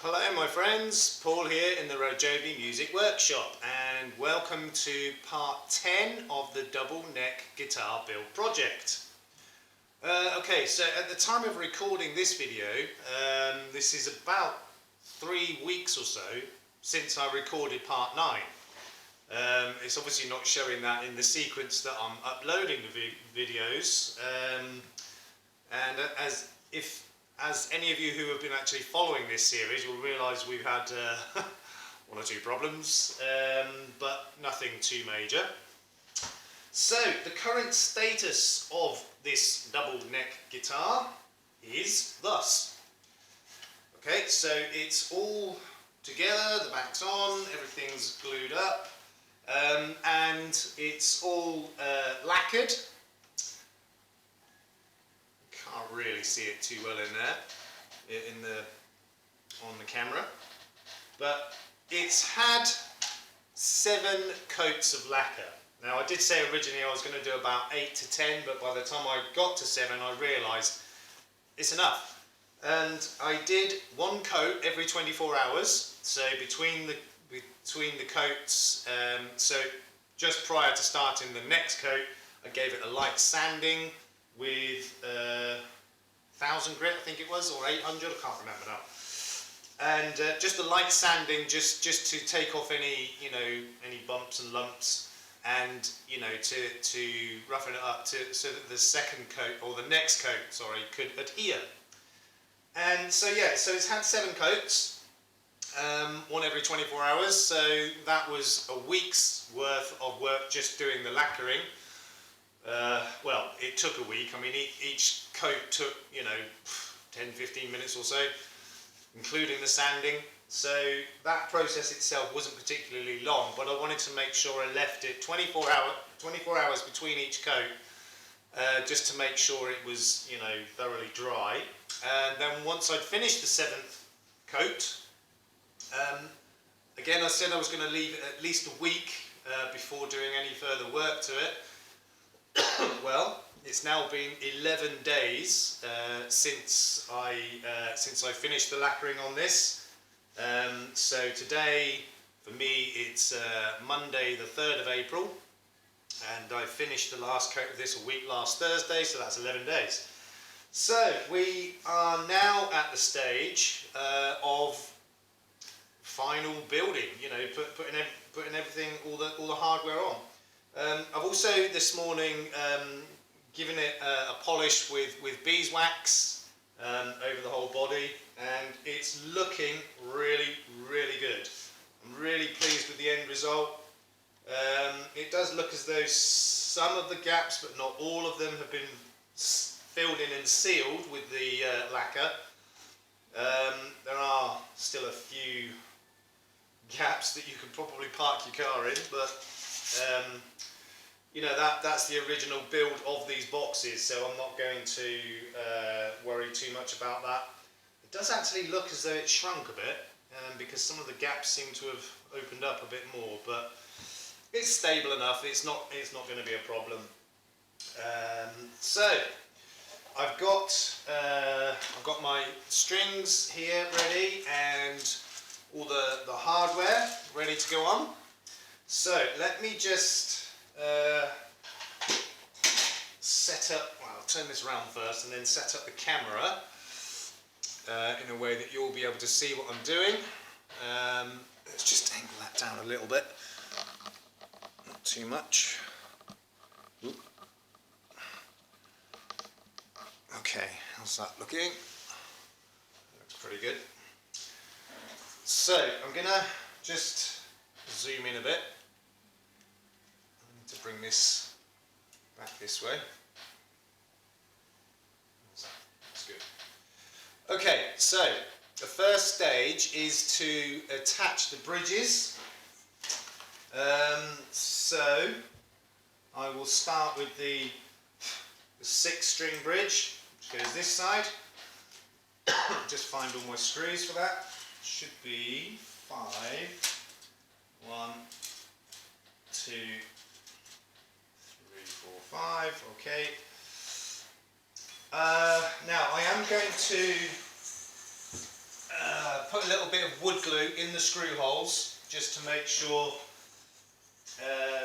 Hello my friends, Paul here in the RoJoBe Music Workshop, and welcome to part 10 of the double neck guitar build project. Okay, so at the time of recording this video, this is about 3 weeks or so since I recorded part 9. It's obviously not showing that in the sequence that I'm uploading the videos, and as any of you who have been actually following this series will realise we've had one or two problems, but nothing too major. So the current status of this double neck guitar is thus. Okay, so it's all together, the back's on, everything's glued up, and it's all lacquered. Can't really see it too well in there, on the camera, but it's had 7 coats of lacquer. Now I did say originally I was going to do about 8 to 10, but by the time I got to 7 I realised it's enough. And I did 1 coat every 24 hours, so between the coats, so just prior to starting the next coat I gave it a light sanding with 1000 grit, I think it was, or 800, I can't remember now. And just a light sanding, just to take off any any bumps and lumps, and to roughen it up so that the second coat, or the next coat, sorry, could adhere. And so yeah, so it's had 7 coats, 1 every 24 hours. So that was a week's worth of work just doing the lacquering. Well, it took a week. I mean, each coat took 10-15 minutes or so, including the sanding. So that process itself wasn't particularly long, but I wanted to make sure I left it 24 hours between each coat, just to make sure it was thoroughly dry. And then once I'd finished the 7th coat, again I said I was going to leave it at least a week before doing any further work to it. Well, it's now been 11 days since I finished the lacquering on this. So today, for me, it's Monday the 3rd of April, and I finished the last coat of this a week last Thursday, so that's 11 days. So we are now at the stage of final building. Putting everything, all the hardware on. I've also this morning given it a polish with beeswax over the whole body, and it's looking really good. I'm really pleased with the end result. It does look as though some of the gaps, but not all of them, have been filled in and sealed with the lacquer. There are still a few gaps that you could probably park your car in, but that's the original build of these boxes, so I'm not going to worry too much about that. It does actually look as though it shrunk a bit, because some of the gaps seem to have opened up a bit more, but it's stable enough. It's not going to be a problem. So I've got my strings here ready, and all the hardware ready to go on. So let me just set up, well, I'll turn this around first and then set up the camera in a way that you'll be able to see what I'm doing. Let's just angle that down a little bit, not too much. Oop. Okay, how's that looking? Looks pretty good. So I'm gonna just zoom in a bit. To bring this back this way. That's good. Okay, so the first stage is to attach the bridges. So I will start with the 6-string bridge, which goes this side. Just find all my screws for that. Should be 5. 1, 2, 3, 4, 5. Okay. Now I am going to put a little bit of wood glue in the screw holes just to make sure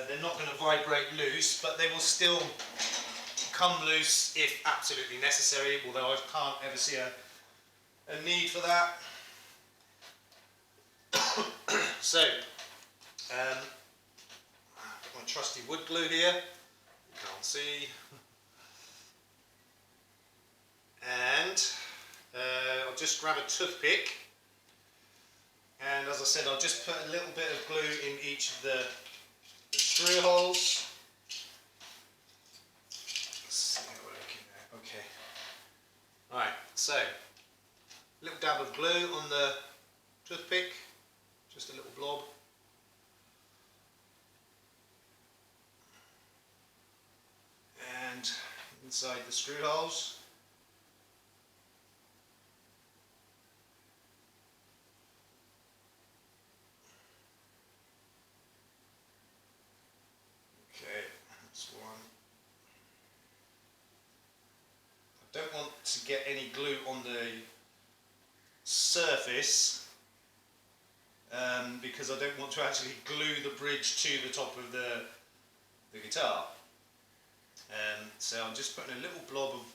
they're not going to vibrate loose, but they will still come loose if absolutely necessary, although I can't ever see a need for that. So, I've got my trusty wood glue here, you can't see, and I'll just grab a toothpick, and as I said, I'll just put a little bit of glue in each of the screw holes. Let's see how we're looking there. Okay. Right, so a little dab of glue on the toothpick, just a little blob. And inside the screw holes. Okay, that's one. I don't want to get any glue on the surface because I don't want to actually glue the bridge to the top of the guitar. So I'm just putting a little blob of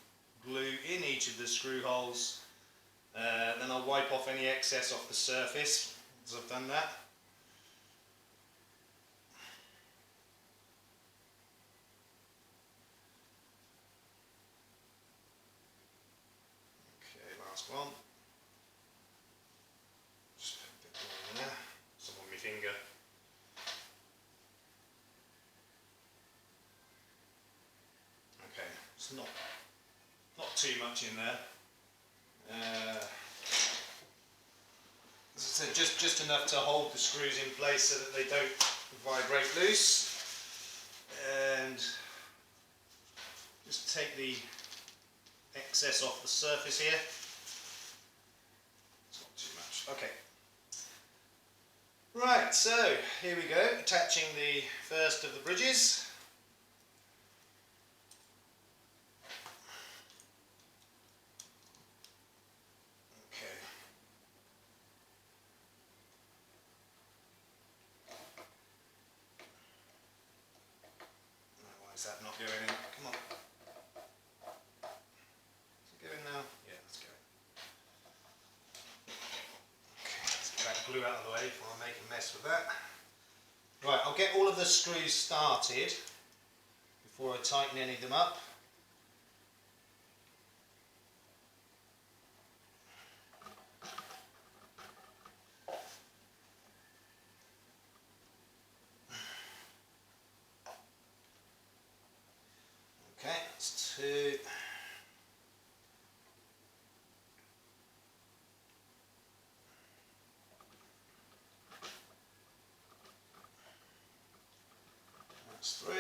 glue in each of the screw holes, then I'll wipe off any excess off the surface as I've done that. Okay, last one. Just put a bit more in there, some on my finger. Okay, it's not too much in there. As I said, just enough to hold the screws in place so that they don't vibrate loose. And just take the excess off the surface here. It's not too much. Okay. Right, so here we go, attaching the first of the bridges. Is that not going in? Come on. Is it going now? Yeah, it's going. Okay, let's get that glue out of the way before I make a mess with that. Right, I'll get all of the screws started before I tighten any of them up. Okay, that's two. That's three.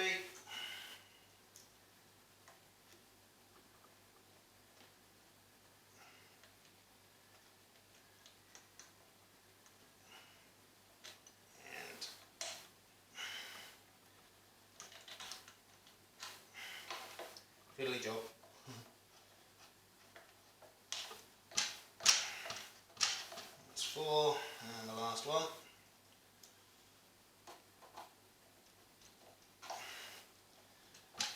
And fiddly job. That's four, and the last one.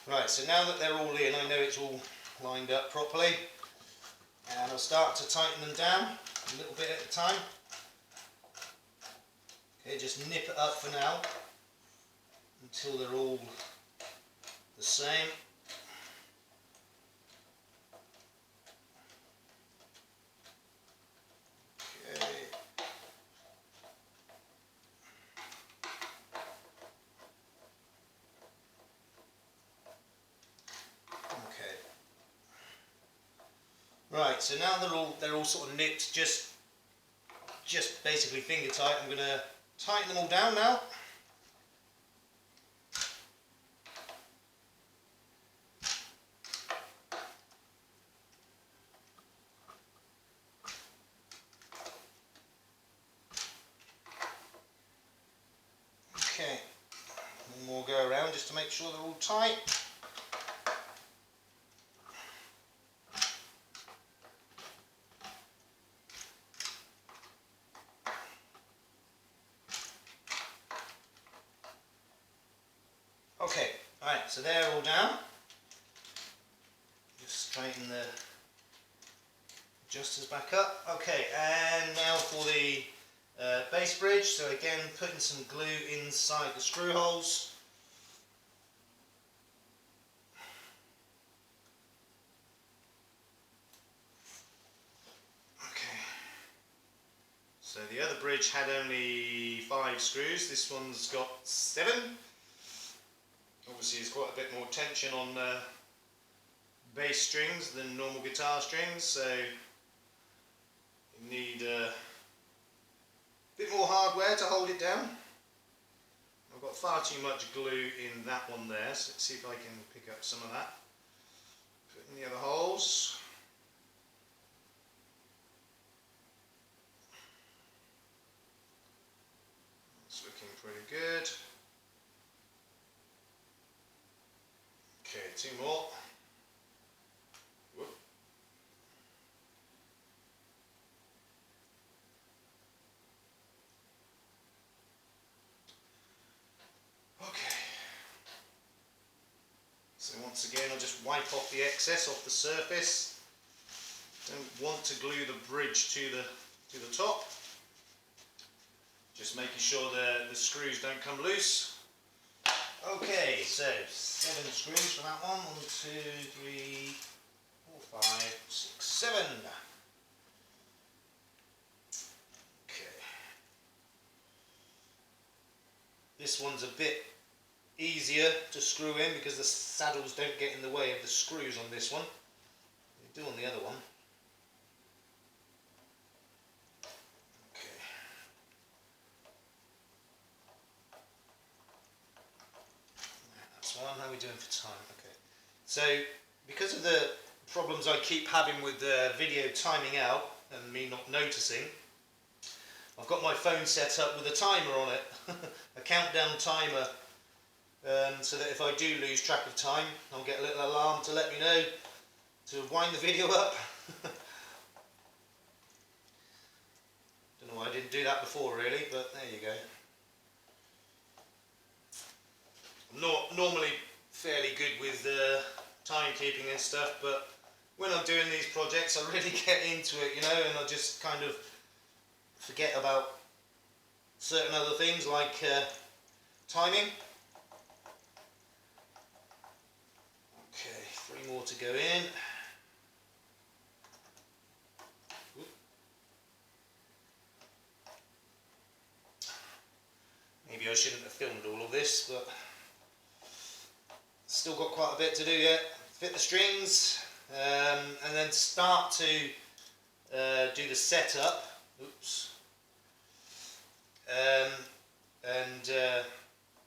Right, so now that they're all in, I know it's all lined up properly, and I'll start to tighten them down a little bit at a time. Okay, just nip it up for now until they're all the same. Right, so now they're all sort of nipped, just basically finger tight. I'm going to tighten them all down now. Okay, one more go around just to make sure they're all tight. Right, so they're all down. Just straighten the adjusters back up. Okay, and now for the base bridge. So again, putting some glue inside the screw holes. Okay. So the other bridge had only 5 screws. This one's got 7. Obviously, there's quite a bit more tension on bass strings than normal guitar strings, so you need a bit more hardware to hold it down. I've got far too much glue in that one there, so let's see if I can pick up some of that. Put in the other holes. It's looking pretty good. Okay, 2 more. Whoop. Okay. So once again, I'll just wipe off the excess off the surface. Don't want to glue the bridge to the top. Just making sure the screws don't come loose. Okay, so 7 screws for that one. 1, 2, 3, 4, 5, 6, 7. Okay. This one's a bit easier to screw in because the saddles don't get in the way of the screws on this one. They do on the other one. How are we doing for time? Okay. So, because of the problems I keep having with the video timing out and me not noticing, I've got my phone set up with a timer on it, a countdown timer, so that if I do lose track of time, I'll get a little alarm to let me know to wind the video up. Don't know why I didn't do that before really, but there you go. I'm normally fairly good with timekeeping and stuff, but when I'm doing these projects I really get into it, you know, and I just kind of forget about certain other things like timing. Okay, 3 more to go in. Maybe I shouldn't have filmed all of this, but still got quite a bit to do yet. Fit the strings, and then start to do the setup. Oops.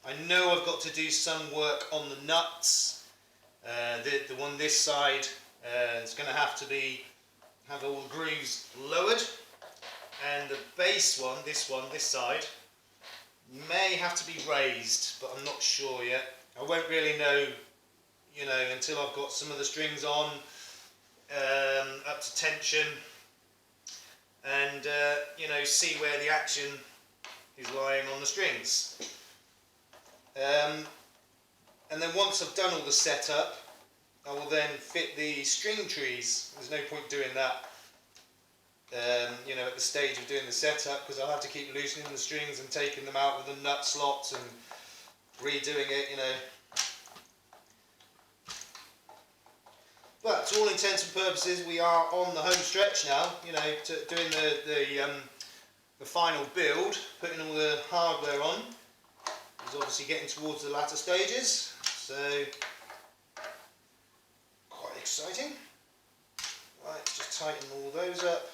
I know I've got to do some work on the nuts. The one this side is going to have all the grooves lowered, and the bass one, this side, may have to be raised, but I'm not sure yet. I won't really know, you know, until I've got some of the strings on up to tension, and you know, see where the action is lying on the strings. And then once I've done all the setup, I will then fit the string trees. There's no point doing that, you know, at the stage of doing the setup, because I'll have to keep loosening the strings and taking them out with the nut slots and redoing it, you know. But to all intents and purposes, we are on the home stretch now, you know, doing the final build, putting all the hardware on. Is obviously getting towards the latter stages, so quite exciting. Right, just tighten all those up.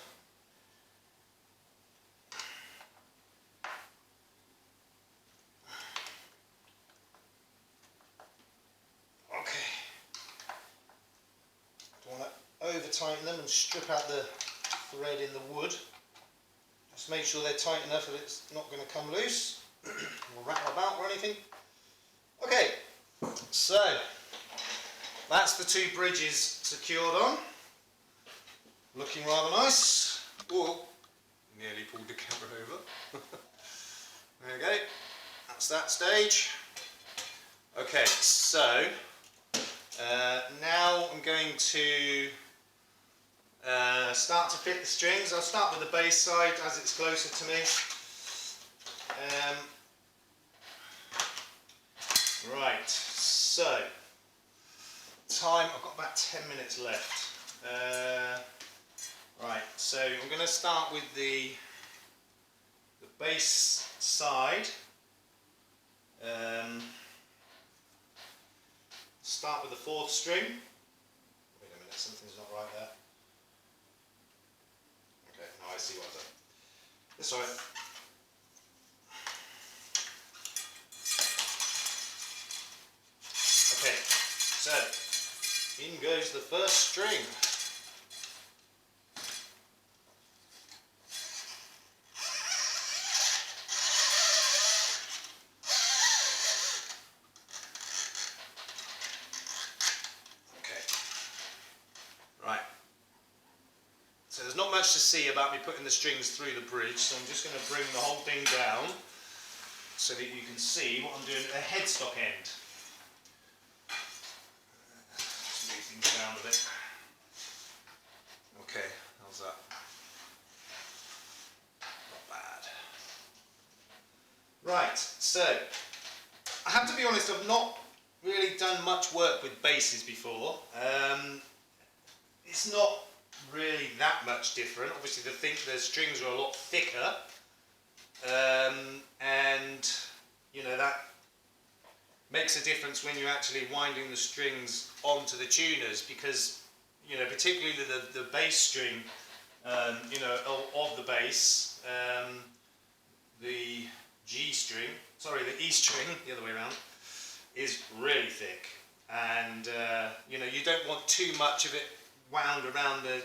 Okay. Don't want to over tighten them and strip out the thread in the wood. Just make sure they're tight enough that it's not going to come loose or rattle about or anything. Okay, so that's the 2 bridges secured on. Looking rather nice. Oh, nearly pulled the camera over. There we go. That's that stage. Okay, so now I'm going to start to fit the strings. I'll start with the bass side as it's closer to me. Right, so time, I've got about 10 minutes left. Right, so I'm going to start with the bass side. Start with the 4th string. Wait a minute, something's not right there. Okay, now I see what I've done. That's alright. Okay, so in goes the 1st string. So there's not much to see about me putting the strings through the bridge, so I'm just going to bring the whole thing down so that you can see what I'm doing at the headstock end. Just move things down a bit. Okay, how's that? Not bad. Right, so I have to be honest, I've not really done much work with basses before. It's not really that much different. Obviously the strings are a lot thicker, and you know that makes a difference when you're actually winding the strings onto the tuners, because you know particularly the bass string, you know, of the bass, the G string, sorry, the E string, the other way around, is really thick, and you know, you don't want too much of it wound around the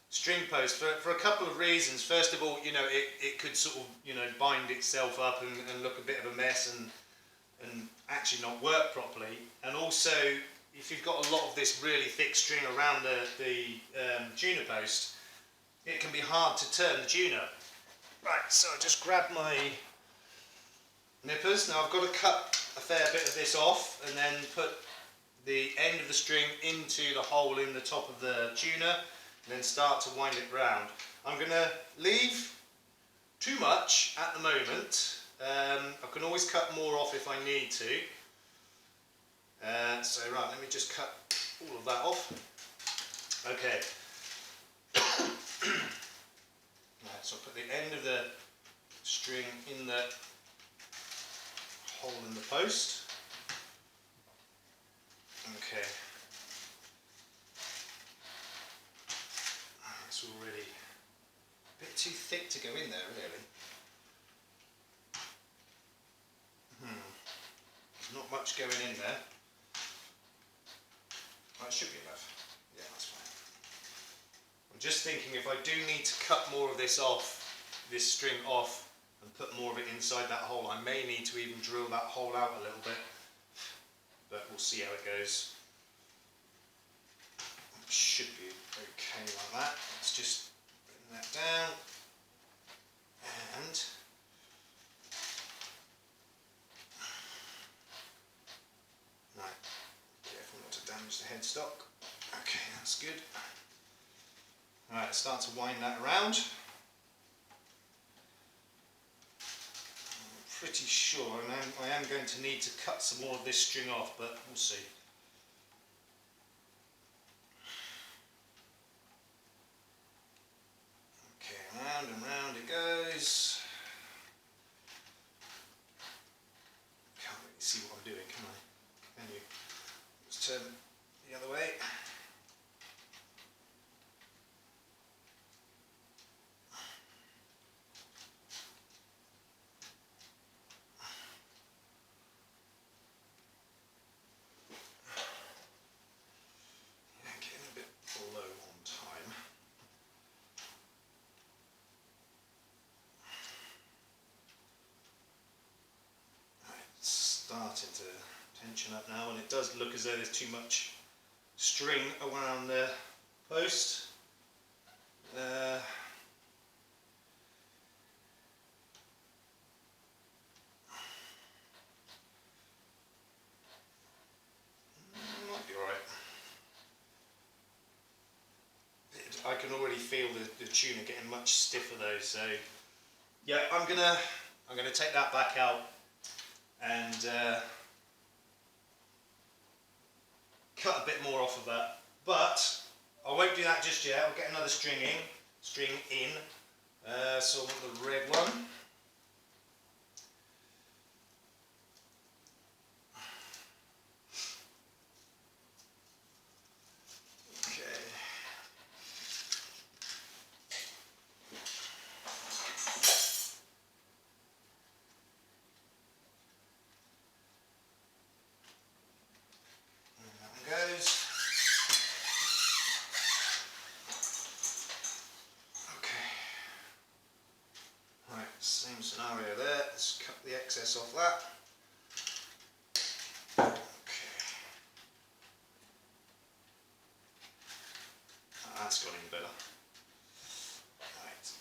string post for a couple of reasons. First of all, you know, it could sort of, you know, bind itself up and look a bit of a mess and actually not work properly. And also, if you've got a lot of this really thick string around the tuner post, it can be hard to turn the tuner. Right, so I just grab my nippers. Now I've got to cut a fair bit of this off and then put the end of the string into the hole in the top of the tuner and then start to wind it round. I'm going to leave too much at the moment. I can always cut more off if I need to. So right, let me just cut all of that off. Okay. Right, so I'll put the end of the string in the hole in the post. Okay. It's already a bit too thick to go in there, really. There's not much going in there. Oh, it should be enough. Yeah, that's fine. I'm just thinking if I do need to cut more of this off, this string off, and put more of it inside that hole, I may need to even drill that hole out a little bit. But we'll see how it goes. It should be okay like that. Let's just bring that down. And right, careful not to damage the headstock. Okay, that's good. Alright, start to wind that around. I'm pretty sure I am going to need to cut some more of this string off, but we'll see. Okay, round and round it goes. Can't really see what I'm doing, can I? Can you? Let's turn the other way. Starting to tension up now, and it does look as though there's too much string around the post. feel the tuner getting much stiffer though. So yeah, I'm gonna take that back out and cut a bit more off of that. But I won't do that just yet. I'll get another string in. So I want the red one. Same scenario there, let's cut the excess off that. Okay. Oh, that's gone in better. Right.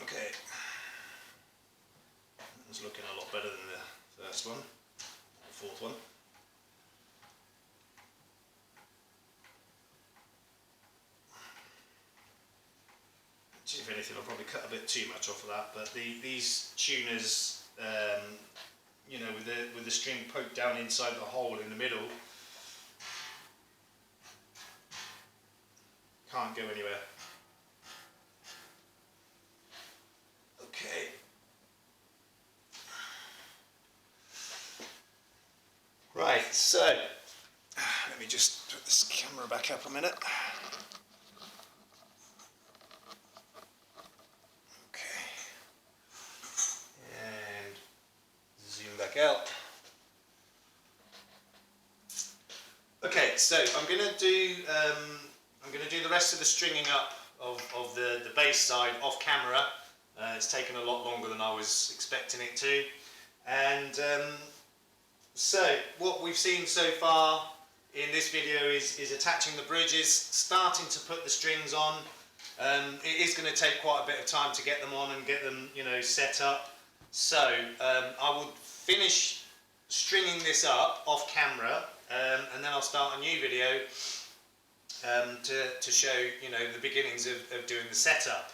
Okay. It's looking a lot better than the first one, the fourth one. If anything, I'll probably cut a bit too much off of that, but these tuners, you know, with the string poked down inside the hole in the middle, can't go anywhere. Okay. Right, so let me just put this camera back up a minute. Okay, and zoom back out. Okay, so I'm going to do the rest of the stringing up of the bass side off camera. It's taken a lot longer than I was expecting it to, and so what we've seen so far in this video is attaching the bridges, starting to put the strings on. It is going to take quite a bit of time to get them on and get them, you know, set up. So I will finish stringing this up off camera, and then I'll start a new video to show, you know, the beginnings of doing the setup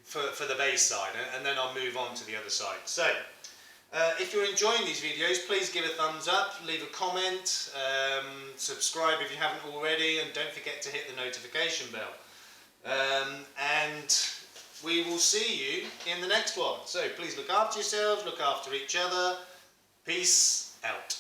for the bass side, and then I'll move on to the other side. So if you're enjoying these videos, please give a thumbs up, leave a comment, subscribe if you haven't already, and don't forget to hit the notification bell. And we will see you in the next one. So please look after yourselves, look after each other. Peace out.